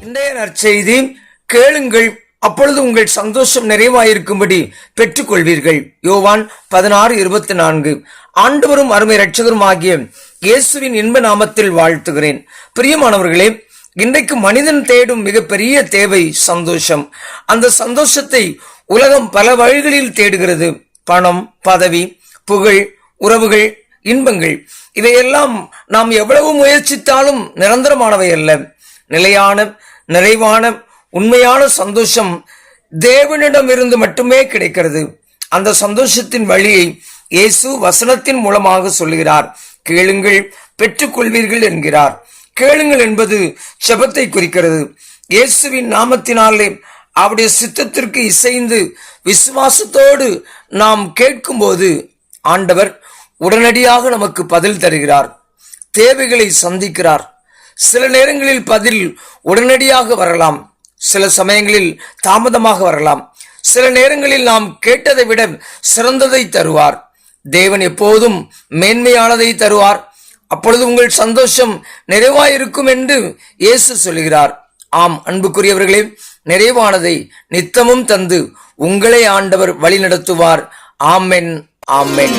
இன்றைய நற்செய்தி, கேளுங்கள் அப்பொழுது உங்கள் சந்தோஷம் நிறைவாயிருக்கும்படி பெற்றுக் கொள்வீர்கள். யோவான் 16:24. ஆண்டவரும் அருமை இரட்சகரும் ஆகிய இயேசுவின் இன்ப நாமத்தில் வாழ்த்துகிறேன். பிரியமானவர்களே, இன்றைக்கு மனிதன் தேடும் மிகப்பெரிய தேவை சந்தோஷம். அந்த சந்தோஷத்தை உலகம் பல வழிகளில் தேடுகிறது. பணம், பதவி, புகழ், உறவுகள், இன்பங்கள், இவையெல்லாம் நாம் எவ்வளவு முயற்சித்தாலும் நிரந்தரமானவை அல்ல. நிலையான, நிறைவான, உண்மையான சந்தோஷம் தேவனிடம் இருந்து மட்டுமே கிடைக்கிறது. அந்த சந்தோஷத்தின் வழியை இயேசு வசனத்தின் மூலமாக சொல்கிறார். கேளுங்கள் பெற்றுக்கொள்வீர்கள் என்கிறார். கேளுங்கள் என்பது ஜெபத்தை குறிக்கிறது. இயேசுவின் நாமத்தினாலே அவருடைய சித்தத்திற்கு இசைந்து விசுவாசத்தோடு நாம் கேட்கும்போது ஆண்டவர் உடனடியாக நமக்கு பதில் தருகிறார். தேவைகளை சந்திக்கிறார். சில நேரங்களில் பதில் உடனடியாக வரலாம், சில சமயங்களில் தாமதமாக வரலாம். சில நேரங்களில் நாம் கேட்டதை விட சிறந்ததை தருவார். தேவன் எப்போதும் மேன்மையானதை தருவார். அப்பொழுது உங்கள் சந்தோஷம் நிறைவாயிருக்கும் என்று இயேசு சொல்கிறார். ஆம் அன்புக்குரியவர்களே, நிறைவானதை நித்தமும் தந்து உங்களை ஆண்டவர் வழி நடத்துவார். ஆமென், ஆமென்.